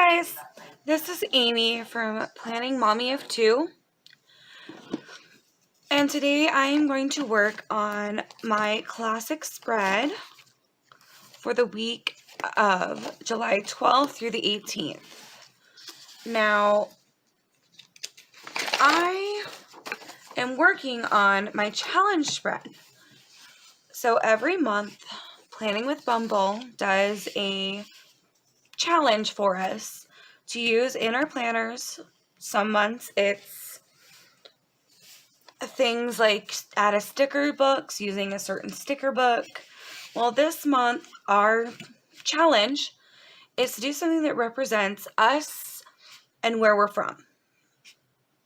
guys, this is Amy from Planning Mommy of Two, and today I am going to work on my classic spread for the week of July 12th through the 18th. Now, I am working on my challenge spread. So every month, Planning with Bumble does a challenge for us to use in our planners. Some months it's things like add a sticker books using a certain sticker book. Well, this month our challenge is to do something that represents us and where we're from.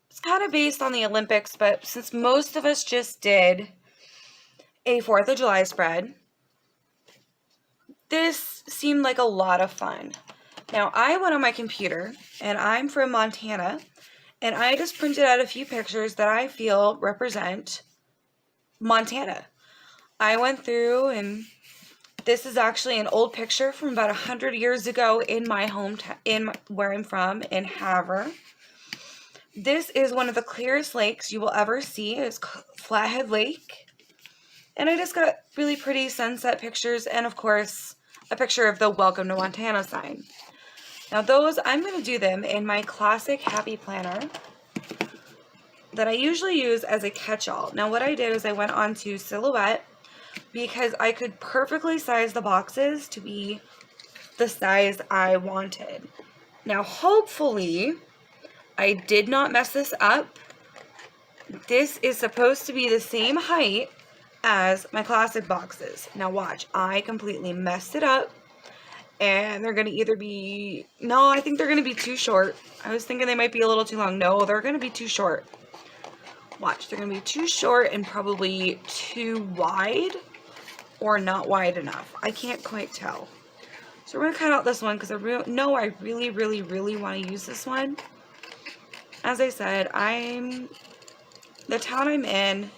It's kind of based on the Olympics, but since most of us just did a 4th of July spread, this seemed like a lot of fun. Now, I went on my computer, and I'm from Montana, and I just printed out a few pictures that I feel represent Montana. I went through, and this is actually an old picture from about 100 years ago in my hometown, where I'm from, in Havre. This is one of the clearest lakes you will ever see. It's Flathead Lake. And I just got really pretty sunset pictures, and of course, a picture of the Welcome to Montana sign. Now those, I'm going to do them in my classic Happy Planner that I usually use as a catch-all. Now what I did is I went on to Silhouette because I could perfectly size the boxes to be the size I wanted. Now hopefully I did not mess this up. This is supposed to be the same height as my classic boxes. Now watch, I completely messed it up. And they're going to either be, no, I think they're going to be too short. I was thinking they might be a little too long. No, they're going to be too short. Watch, they're going to be too short and probably too wide or not wide enough. I can't quite tell. So we're going to cut out this one because I really want to use this one. As I said, the town I'm in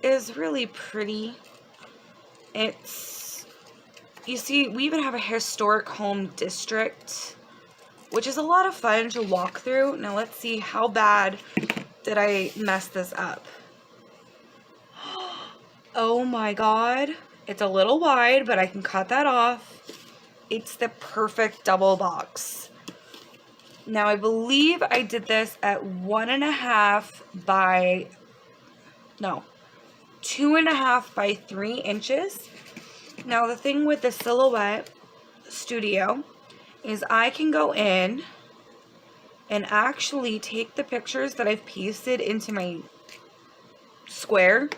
is really pretty. You see, we even have a historic home district, which is a lot of fun to walk through. Now let's see, how bad did I mess this up? Oh my god. It's a little wide, but I can cut that off. It's the perfect double box. Now I believe I did this at 2.5 by 3 inches. Now the thing with the Silhouette Studio is I can go in and actually take the pictures that I've pasted into my square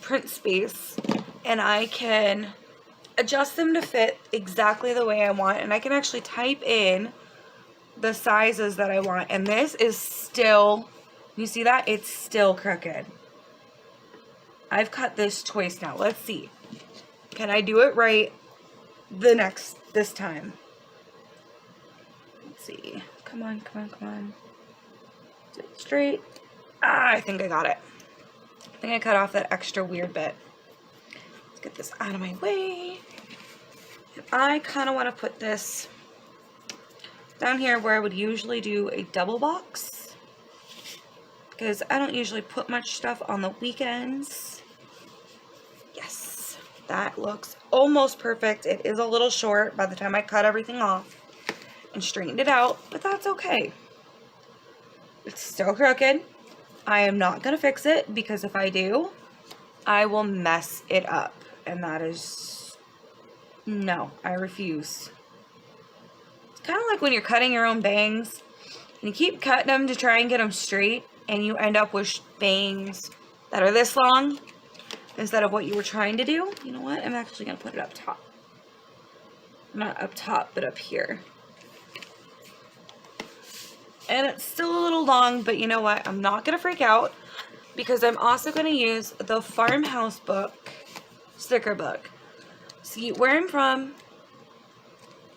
print space, and I can adjust them to fit exactly the way I want, and I can actually type in the sizes that I want. And this is still, you see that? It's still crooked. I've cut this twice now. Let's see. Can I do it right this time? Let's see. Come on. Do it straight. I think I got it. I think I cut off that extra weird bit. Let's get this out of my way. And I kind of want to put this down here where I would usually do a double box, because I don't usually put much stuff on the weekends. Yes, that looks almost perfect. It is a little short by the time I cut everything off and straightened it out, but that's okay. It's still crooked. I am not going to fix it, because if I do, I will mess it up. And that is, no, I refuse. It's kind of like when you're cutting your own bangs and you keep cutting them to try and get them straight, and you end up with bangs that are this long instead of what you were trying to do. You know what? I'm actually going to put it up top. Not up top, but up here. And it's still a little long, but you know what? I'm not going to freak out, because I'm also going to use the Farmhouse book, sticker book. See, where I'm from,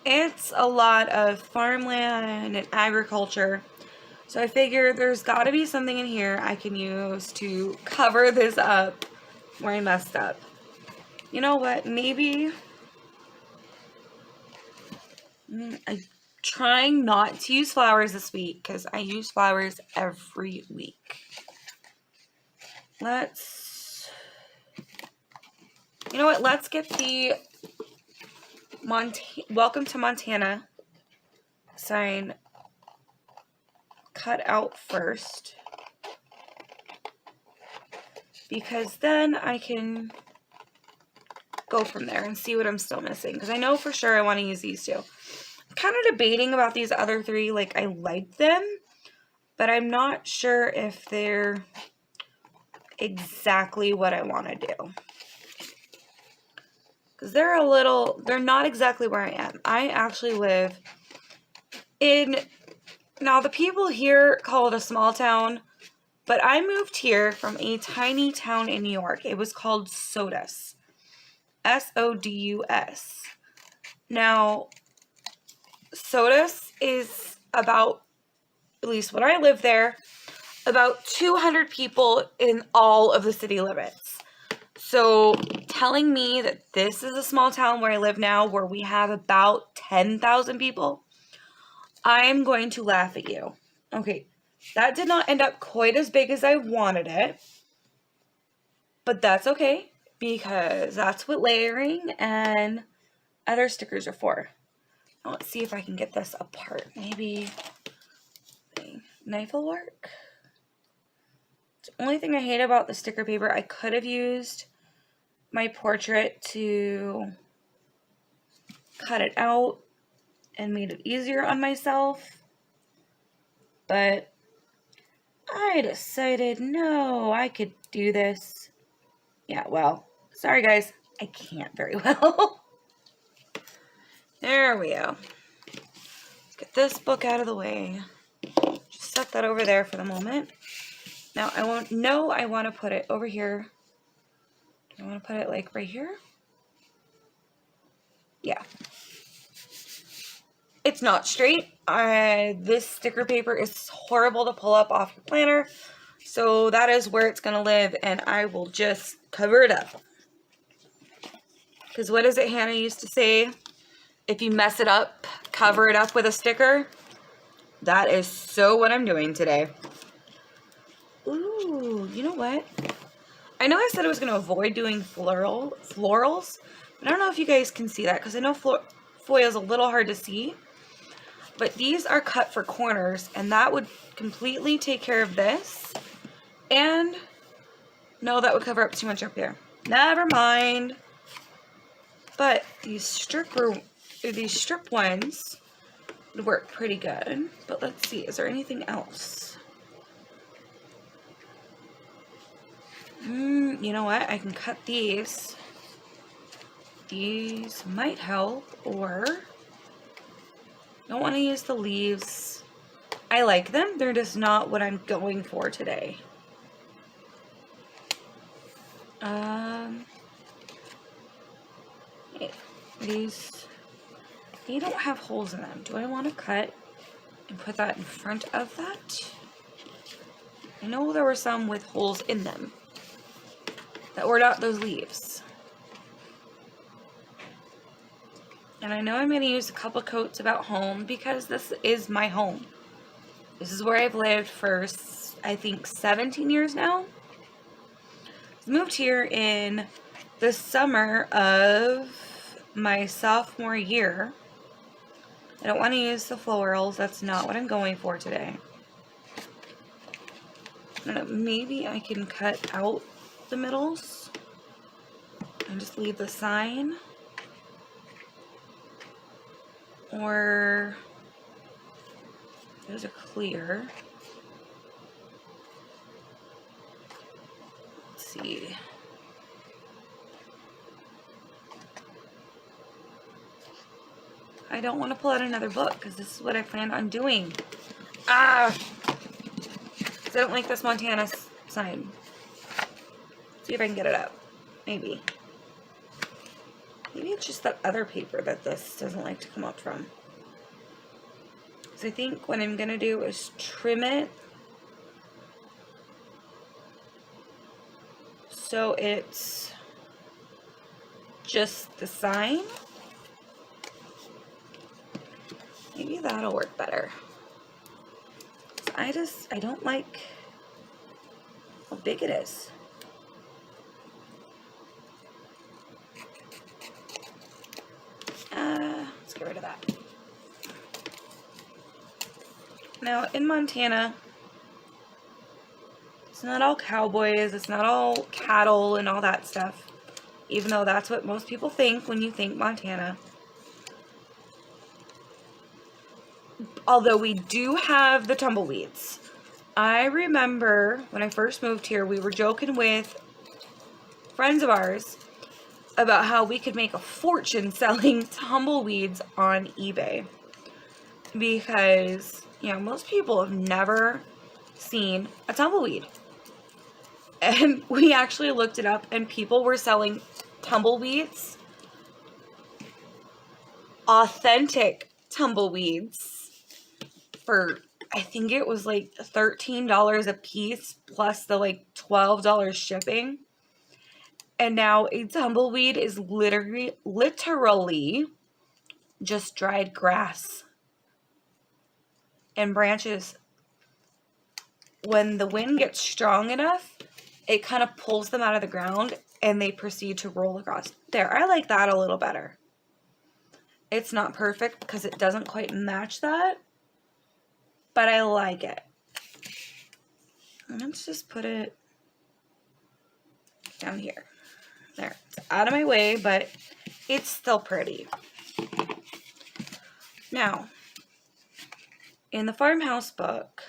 it's a lot of farmland and agriculture. So I figure there's got to be something in here I can use to cover this up where I messed up. You know what? Maybe I trying not to use flowers this week because I use flowers every week. You know what? Let's get the Welcome to Montana sign cut out first, because then I can go from there and see what I'm still missing, because I know for sure I want to use these two. I'm kind of debating about these other three. Like, I like them, but I'm not sure if they're exactly what I want to do, because they're not exactly where I am. I actually live now the people here call it a small town, but I moved here from a tiny town in New York. It was called Sodus. Sodus. Now, Sodus is about, at least when I lived there, about 200 people in all of the city limits. So telling me that this is a small town where I live now, where we have about 10,000 people, I am going to laugh at you. Okay, that did not end up quite as big as I wanted it, but that's okay, because that's what layering and other stickers are for. Let's see if I can get this apart. Maybe the knife will work. The only thing I hate about the sticker paper, I could have used my portrait to cut it out and made it easier on myself, but I decided no, I could do this. Yeah, well, sorry guys, I can't very well. There we go. Let's get this book out of the way. Just set that over there for the moment. Now I want to put it over here. Do I want to put it like right here? Yeah. It's not straight. This sticker paper is horrible to pull up off your planner. So that is where it's going to live, and I will just cover it up. Because what is it Hannah used to say? If you mess it up, cover it up with a sticker. That is so what I'm doing today. Ooh, you know what? I know I said I was going to avoid doing florals, but I don't know if you guys can see that, because I know foil is a little hard to see. But these are cut for corners, and that would completely take care of this. And no, that would cover up too much up here. Never mind. But these strip ones would work pretty good. But let's see, is there anything else? You know what? I can cut these. These might help, or don't want to use the leaves. I like them. They're just not what I'm going for today. These, they don't have holes in them. Do I want to cut and put that in front of that? I know there were some with holes in them that were not those leaves. And I know I'm going to use a couple coats about home, because this is my home. This is where I've lived for, I think, 17 years now. I moved here in the summer of my sophomore year. I don't want to use the florals. That's not what I'm going for today. I don't know, maybe I can cut out the middles and just leave the sign. Or those are clear. Let's see. I don't want to pull out another book, because this is what I planned on doing. I don't like this Montana sign. See if I can get it up. Maybe. Maybe it's just that other paper that this doesn't like to come up from. So I think what I'm going to do is trim it so it's just the sign. Maybe that'll work better. I don't like how big it is. Let's get rid of that. Now, in Montana, it's not all cowboys, it's not all cattle and all that stuff, even though that's what most people think when you think Montana. Although we do have the tumbleweeds. I remember when I first moved here, we were joking with friends of ours about how we could make a fortune selling tumbleweeds on eBay. Because, you know, most people have never seen a tumbleweed. And we actually looked it up, and people were selling tumbleweeds, authentic tumbleweeds, for, I think it was like $13 a piece plus the like $12 shipping. And now a tumbleweed is literally just dried grass and branches. When the wind gets strong enough, it kind of pulls them out of the ground and they proceed to roll across. There, I like that a little better. It's not perfect because it doesn't quite match that, but I like it. Let's just put it down here. There, it's out of my way, but it's still pretty. Now, in the Farmhouse book,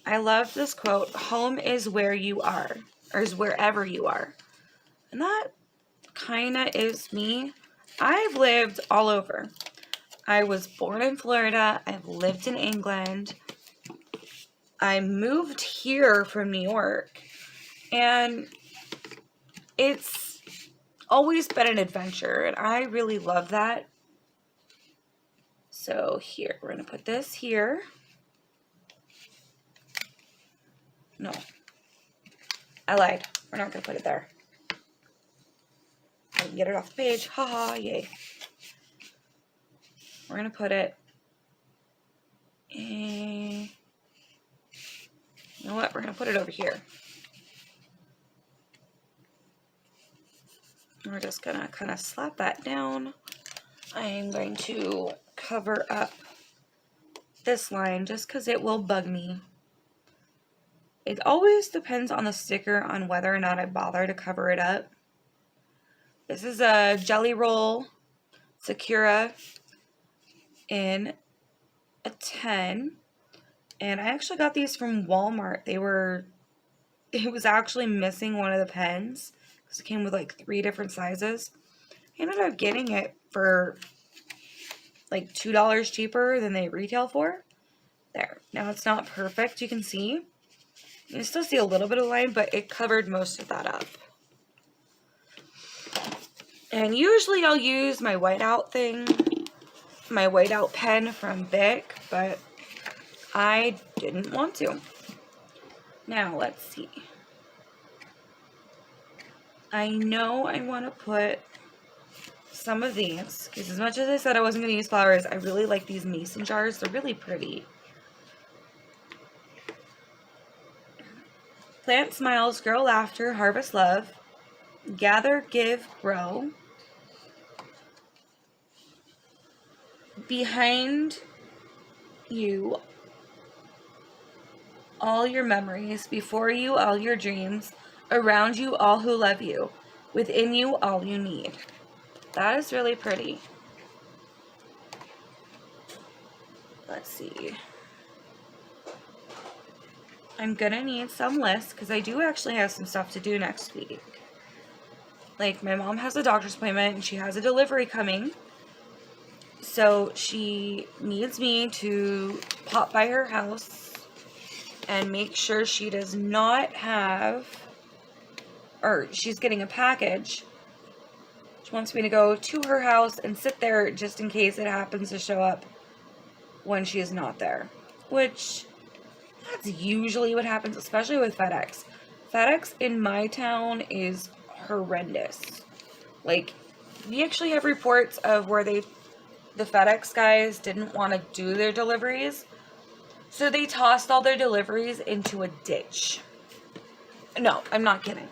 I love this quote, "Home is where you are," or is wherever you are. And that kind of is me. I've lived all over. I was born in Florida. I've lived in England. I moved here from New York. And it's always been an adventure. And I really love that. So here, we're going to put this here. No, I lied. We're not going to put it there. I can get it off the page. Haha, yay. We're going to put it in... You know what? We're going to put it over here. We're just going to kind of slap that down. I'm going to cover up this line just because it will bug me. It always depends on the sticker on whether or not I bother to cover it up. This is a Jelly Roll Sakura in a 10. And I actually got these from Walmart. It was actually missing one of the pens because it came with like 3 different sizes. I ended up getting it for like $2 cheaper than they retail for. There. Now it's not perfect, you can see. You can still see a little bit of line, but it covered most of that up. And usually I'll use my whiteout thing, my whiteout pen from Bic, but I didn't want to. Now, let's see. I know I want to put some of these, because as much as I said I wasn't going to use flowers, I really like these mason jars. They're really pretty. Plant smiles, grow laughter, harvest love, gather, give, grow. Behind you, all your memories. Before you, all your dreams. Around you, all who love you. Within you, all you need. That is really pretty. Let's see. I'm gonna need some lists because I do actually have some stuff to do next week. Like, my mom has a doctor's appointment and she has a delivery coming. So she needs me to pop by her house and make sure she does not have, or she's getting a package. She wants me to go to her house and sit there just in case it happens to show up when she is not there. Which, that's usually what happens, especially with FedEx. FedEx in my town is horrendous. Like, we actually have reports of where they've the FedEx guys didn't want to do their deliveries, so they tossed all their deliveries into a ditch. No, I'm not kidding.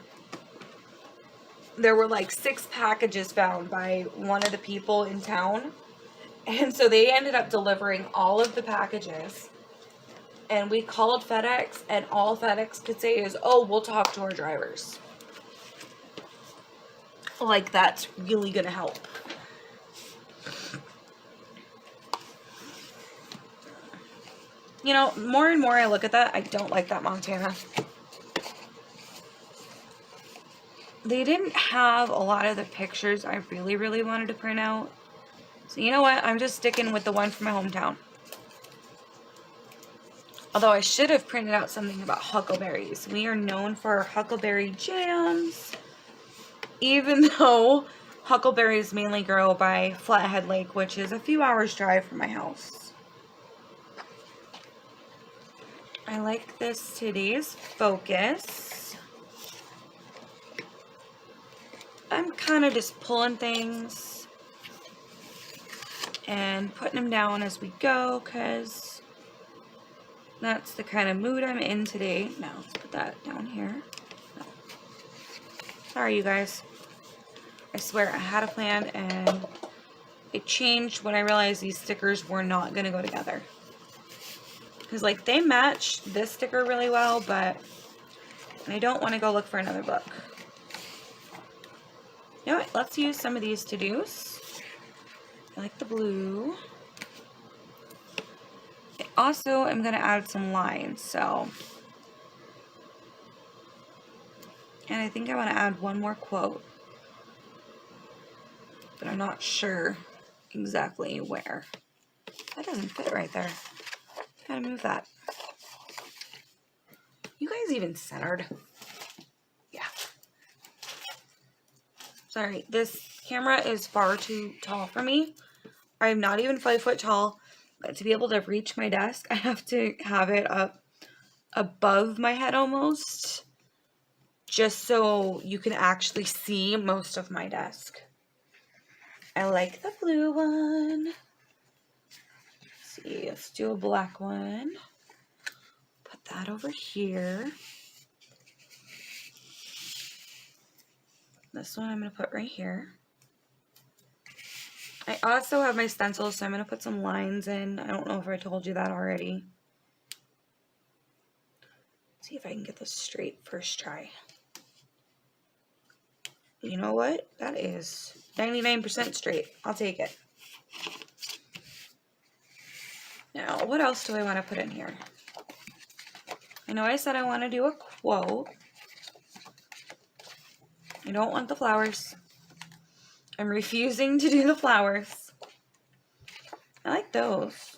There were like 6 packages found by one of the people in town, and so they ended up delivering all of the packages. And we called FedEx, and all FedEx could say is, oh, we'll talk to our drivers. Like, that's really gonna help. You know, more and more I look at that, I don't like that Montana. They didn't have a lot of the pictures I really, really wanted to print out. So you know what? I'm just sticking with the one from my hometown. Although I should have printed out something about huckleberries. We are known for our huckleberry jams. Even though huckleberries mainly grow by Flathead Lake, which is a few hours drive from my house. I like this today's focus. I'm kind of just pulling things and putting them down as we go, because that's the kind of mood I'm in today. Now, let's put that down here. No. Sorry, you guys. I swear I had a plan, and it changed when I realized these stickers were not going to go together. Because, like, they match this sticker really well, but I don't want to go look for another book. You know what? Let's use some of these to-dos. I like the blue. I also am going to add some lines, so. And I think I want to add one more quote. But I'm not sure exactly where. That doesn't fit right there. Gotta move that. You guys even centered? Yeah. Sorry, this camera is far too tall for me. I'm not even 5 foot tall, but to be able to reach my desk, I have to have it up above my head almost, just so you can actually see most of my desk. I like the blue one. Let's see, let's do a black one. Put that over here. This one I'm going to put right here. I also have my stencils, so I'm going to put some lines in. I don't know if I told you that already. Let's see if I can get this straight first try. You know what? That is 99% straight. I'll take it. Now, what else do I want to put in here? I know I said I want to do a quote. I don't want the flowers. I'm refusing to do the flowers. I like those.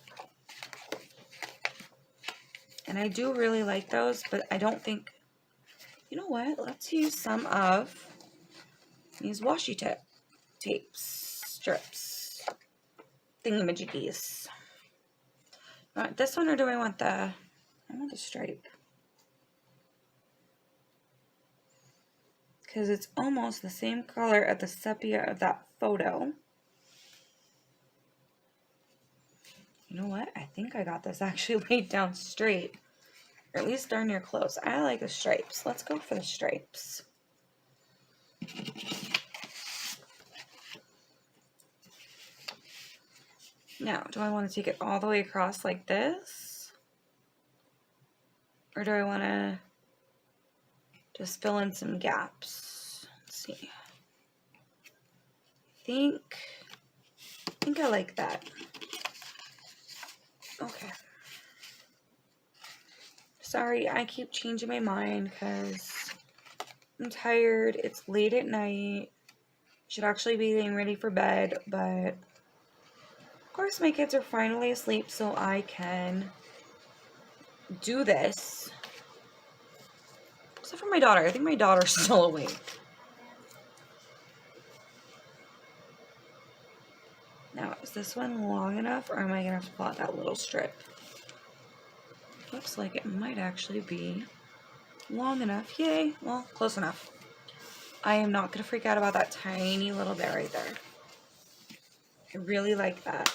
And I do really like those, but I don't think... You know what? Let's use some of these washi tapes, strips, thingamajiggies. I want this one, or do I want the stripe? Because it's almost the same color as the sepia of that photo. You know what? I think I got this actually laid down straight. Or at least darn near close. I like the stripes. Let's go for the stripes. Now, do I want to take it all the way across like this? Or do I want to just fill in some gaps? Let's see. I think I like that. Okay. Sorry, I keep changing my mind because I'm tired. It's late at night. Should actually be getting ready for bed, but of course my kids are finally asleep, so I can do this. Except for my daughter. I think my daughter's still awake. Now, is this one long enough, or am I going to have to pull out that little strip? Looks like it might actually be long enough. Yay! Well, close enough. I am not going to freak out about that tiny little bit right there. I really like that.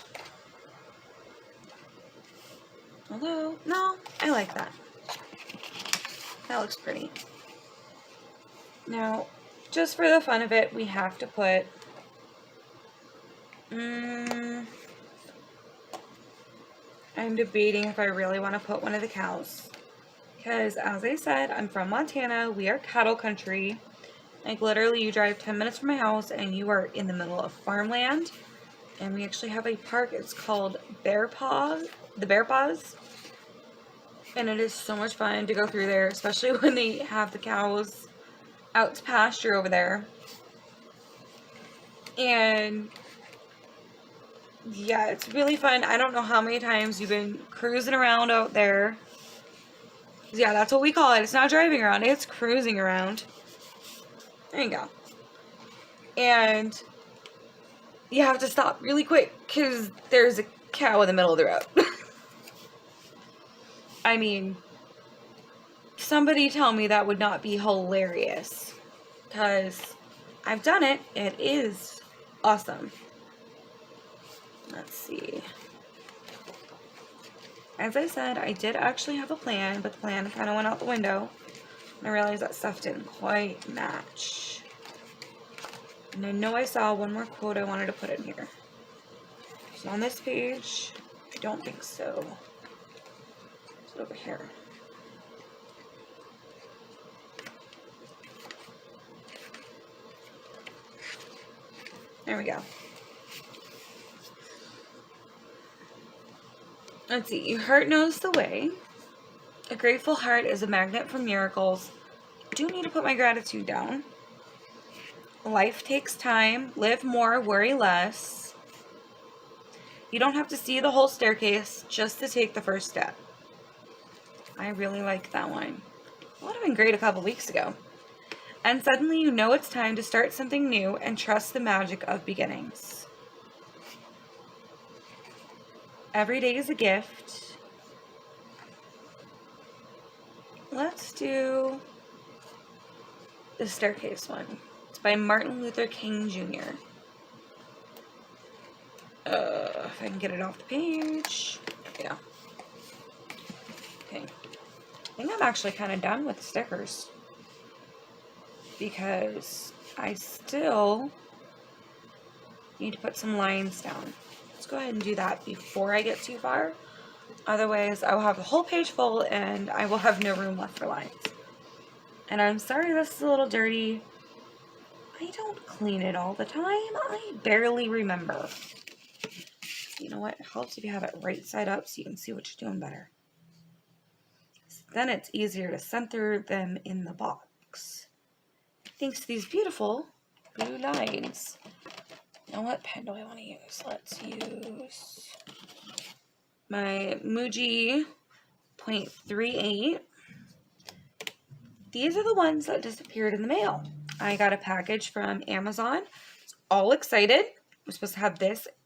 Although, no, I like that. That looks pretty. Now, just for the fun of it, we have to put, I'm debating if I really want to put one of the cows. Because, as I said, I'm from Montana. We are cattle country. Like, literally, you drive 10 minutes from my house and you are in the middle of farmland. And we actually have a park. It's called the Bear Paws. And it is so much fun to go through there, especially when they have the cows out to pasture over there. And yeah, it's really fun. I don't know how many times you've been cruising around out there. Yeah, that's what we call it. It's not driving around, it's cruising around. There you go. And you have to stop really quick because there's a cow in the middle of the road. I mean, somebody tell me that would not be hilarious. Because I've done it. It is awesome. Let's see. As I said, I did actually have a plan, but the plan kind of went out the window. And I realized that stuff didn't quite match. And I know I saw one more quote I wanted to put in here. So on this page, I don't think so. It's over here. There we go. Let's see. Your heart knows the way. A grateful heart is a magnet for miracles. I do need to put my gratitude down. Life takes time. Live more, worry less. You don't have to see the whole staircase just to take the first step. I really like that one. It would have been great a couple weeks ago. And suddenly you know it's time to start something new and trust the magic of beginnings. Every day is a gift. Let's do the staircase one. It's by Martin Luther King Jr. If I can get it off the page. Yeah. Okay. I think I'm actually kind of done with the stickers. Because I still need to put some lines down. Let's go ahead and do that before I get too far. Otherwise, I will have the whole page full and I will have no room left for lines. And I'm sorry this is a little dirty. I don't clean it all the time. I barely remember. You know what? It helps if you have it right side up so you can see what you're doing better. So then it's easier to center them in the box. Thanks to these beautiful blue lines. Now what pen do I want to use? Let's use my Muji 0.38. These are the ones that disappeared in the mail. I got a package from Amazon. It's all excited. I'm supposed to have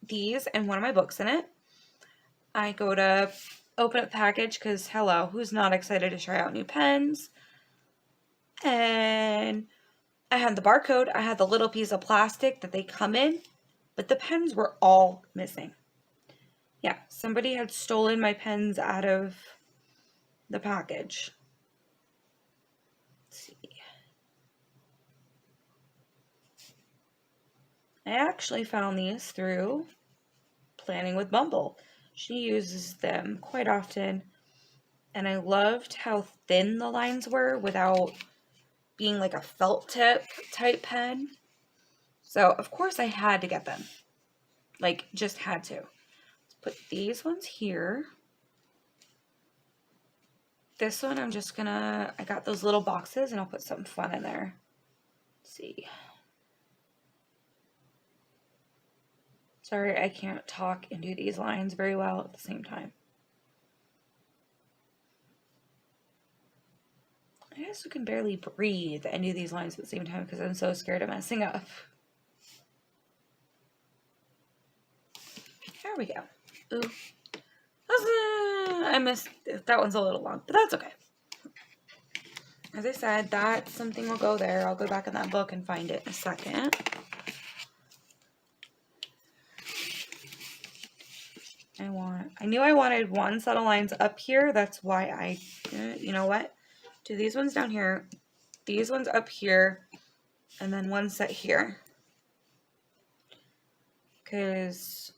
these, and one of my books in it. I go to open up the package because, hello, who's not excited to try out new pens? And I had the barcode. I had the little piece of plastic that they come in, but the pens were all missing. Yeah, somebody had stolen my pens out of the package. Let's see. I actually found these through Planning with Bumble. She uses them quite often, and I loved how thin the lines were without being like a felt tip type pen. So, of course, I had to get them. Like, just had to. Let's put these ones here. This one, I'm just gonna, I got those little boxes, and I'll put something fun in there. Let's see. Sorry, I can't talk and do these lines very well at the same time. I also can barely breathe and do these lines at the same time because I'm so scared of messing up. There we go. Ooh. I missed, that one's a little long, but that's okay. As I said, that's something will go there. I'll go back in that book and find it in a second. knew I wanted one set of lines up here. That's why I, you know what? Do these ones down here, these ones up here, and then one set here. Because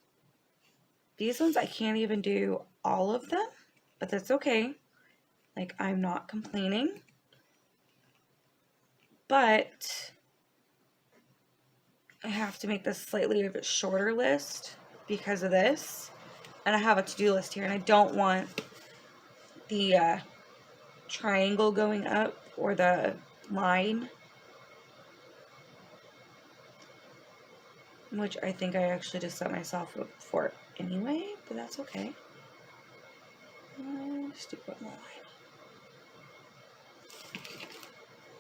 these ones I can't even do all of them, but that's okay. Like, I'm not complaining. But I have to make this slightly of a shorter list because of this. And I have a to-do list here, and I don't want the triangle going up or the line, which I think I actually just set myself up for anyway, but that's okay. Let's do one more line.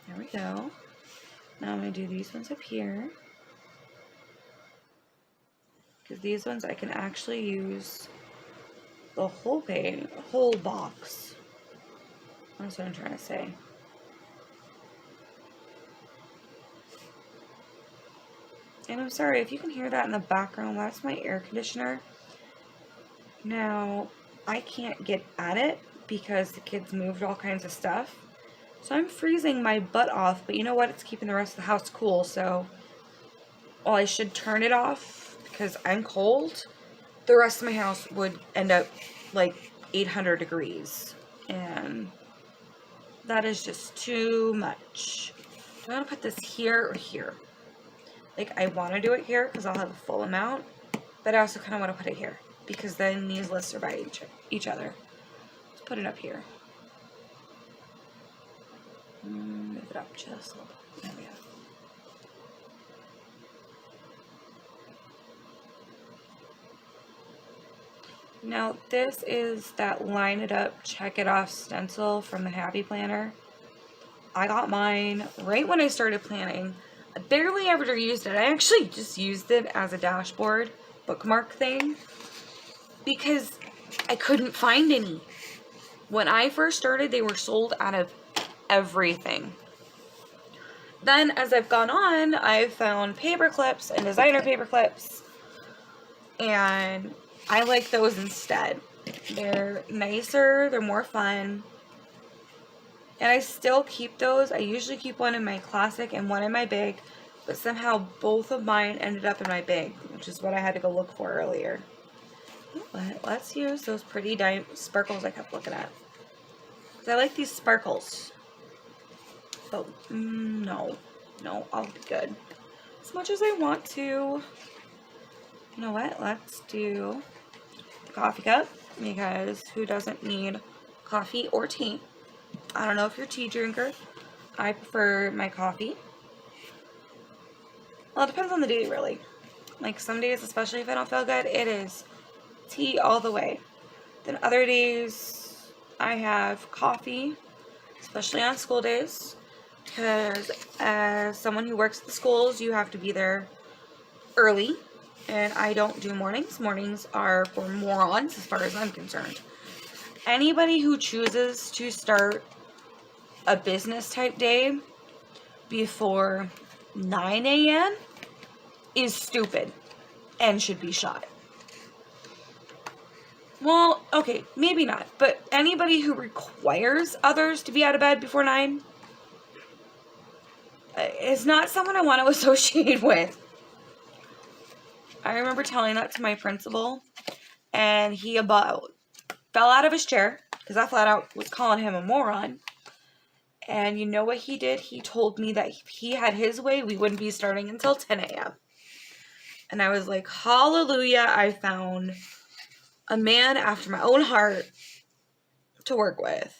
There we go. Now I'm going to do these ones up here, because these ones I can actually use the whole page, whole box. That's what I'm trying to say. And I'm sorry if you can hear that in the background. That's my air conditioner. Now, I can't get at it because the kids moved all kinds of stuff. So I'm freezing my butt off, but you know what? It's keeping the rest of the house cool, so while I should turn it off because I'm cold, the rest of my house would end up like 800 degrees. And that is just too much. Do I want to put this here or here? Like, I want to do it here because I'll have the full amount, but I also kind of want to put it here because then these lists are by each other. Let's put it up here. Move it up just a little bit. There we go. Now, this is that line it up, check it off stencil from the Happy Planner. I got mine right when I started planning. I barely ever used it. I actually just used it as a dashboard bookmark thing because I couldn't find any. When I first started, they were sold out of everything. Then as I've gone on, I've found paper clips and designer paper clips, and I like those instead. They're nicer, they're more fun, and I still keep those. I usually keep one in my classic and one in my big, but somehow both of mine ended up in my big, which is what I had to go look for earlier. But let's use those pretty sparkles I kept looking at. I like these sparkles. But no, I'll be good. As much as I want to. You know what? Let's do the coffee cup, because who doesn't need coffee or tea? I don't know if you're a tea drinker. I prefer my coffee. Well, it depends on the day, really. Like, some days, especially if I don't feel good, it is tea all the way. Then other days, I have coffee, especially on school days, because as someone who works at the schools, you have to be there early, and I don't do mornings. Mornings are for morons, as far as I'm concerned. Anybody who chooses to start a business type day before 9 a.m. is stupid and should be shot. Well, okay, maybe not, but anybody who requires others to be out of bed before 9 is not someone I want to associate with. I remember telling that to my principal, and he about fell out of his chair because I flat out was calling him a moron. And you know what he did? He told me that if he had his way, we wouldn't be starting until 10 a.m. And I was like, hallelujah, I found a man after my own heart to work with.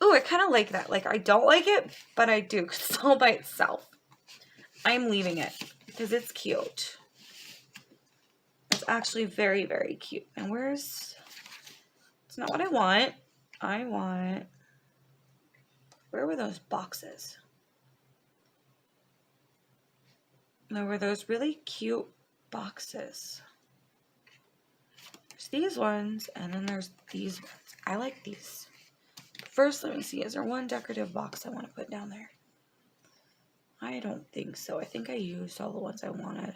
Ooh, I kind of like that. Like, I don't like it, but I do, because it's all by itself. I'm leaving it because it's cute. It's actually very, very cute. And where's... It's not what I want. I want... Where were those boxes? There were those really cute boxes. There's these ones, and then there's these ones. I like these. First, let me see. Is there one decorative box I want to put down there? I don't think so. I think I used all the ones I wanted.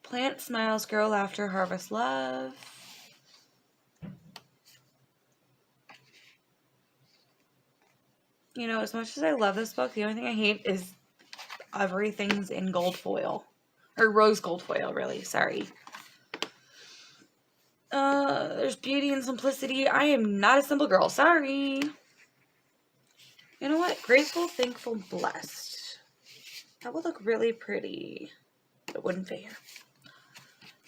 Plant smiles, grow laughter, harvest love. You know, as much as I love this book, the only thing I hate is everything's in gold foil. Or rose gold foil, really. Sorry. There's beauty and simplicity. I am not a simple girl. Sorry. You know what? Grateful, thankful, blessed. That would look really pretty. But it wouldn't fit here.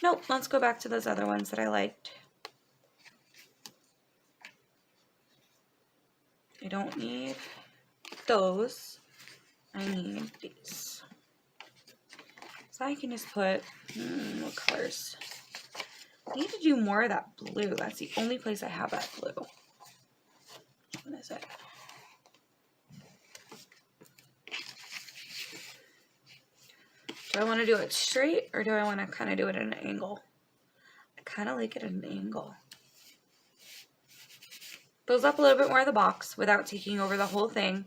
Nope. Let's go back to those other ones that I liked. I don't need those. I need these. So I can just put, what colors? I need to do more of that blue. That's the only place I have that blue. What is it? Do I want to do it straight or do I want to kind of do it at an angle? I kind of like it at an angle. Fills up a little bit more of the box without taking over the whole thing.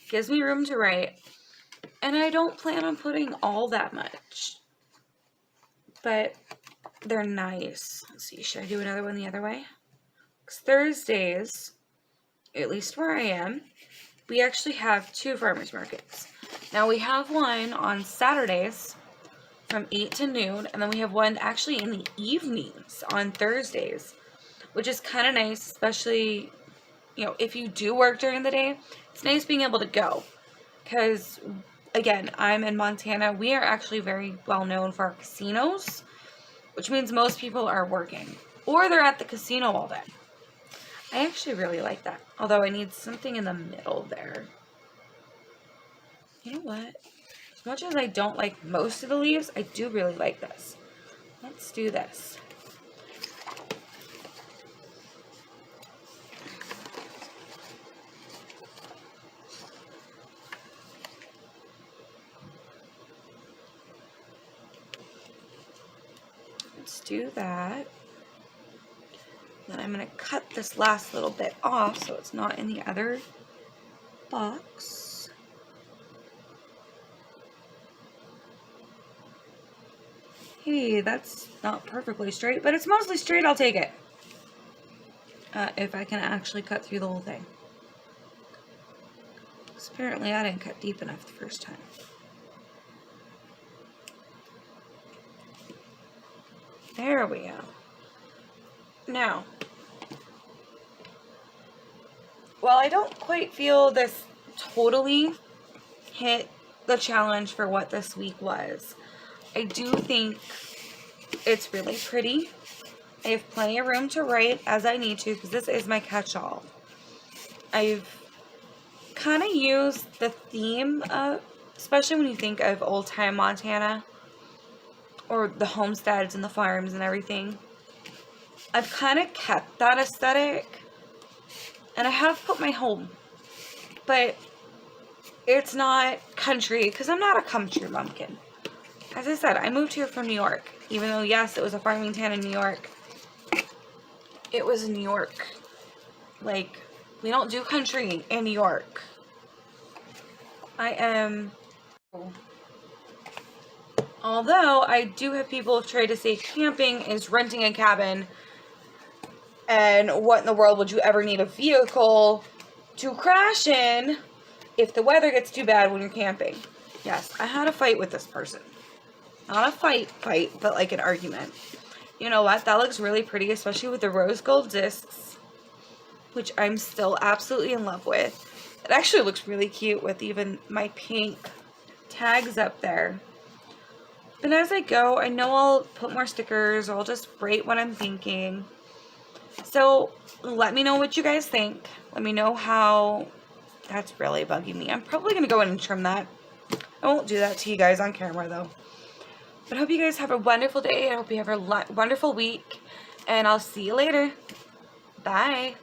Gives me room to write. And I don't plan on putting all that much. But they're nice. Let's see, should I do another one the other way? Because Thursdays, at least where I am, we actually have 2 farmers markets. Now we have one on Saturdays from 8 to noon, and then we have one actually in the evenings on Thursdays, which is kind of nice, especially, you know, if you do work during the day. It's nice being able to go because, again, I'm in Montana. We are actually very well known for our casinos, which means most people are working or they're at the casino all day. I actually really like that, although I need something in the middle there. You know what? As much as I don't like most of the leaves, I do really like this. Let's do this. Let's do that. Then I'm going to cut this last little bit off so it's not in the other box. Hey, that's not perfectly straight, but it's mostly straight. I'll take it. If I can actually cut through the whole thing. Because apparently I didn't cut deep enough the first time. There we go. Now, while I don't quite feel this totally hit the challenge for what this week was, I do think it's really pretty. I have plenty of room to write as I need to because this is my catch-all. I've kind of used the theme of, especially when you think of old-time Montana or the homesteads and the farms and everything. I've kind of kept that aesthetic, and I have put my home, but it's not country because I'm not a country bumpkin. As I said, I moved here from New York, even though, yes, it was a farming town in New York. It was in New York. Like, we don't do country in New York. Although I do have people who've tried to say camping is renting a cabin, and what in the world would you ever need a vehicle to crash in if the weather gets too bad when you're camping? Yes, I had a fight with this person. Not a fight, but like an argument. You know what? That looks really pretty, especially with the rose gold discs, which I'm still absolutely in love with. It actually looks really cute with even my pink tags up there. But as I go, I know I'll put more stickers, or I'll just write what I'm thinking. So let me know what you guys think. Let me know how that's really bugging me. I'm probably going to go in and trim that. I won't do that to you guys on camera though. But I hope you guys have a wonderful day. I hope you have a wonderful week. And I'll see you later. Bye.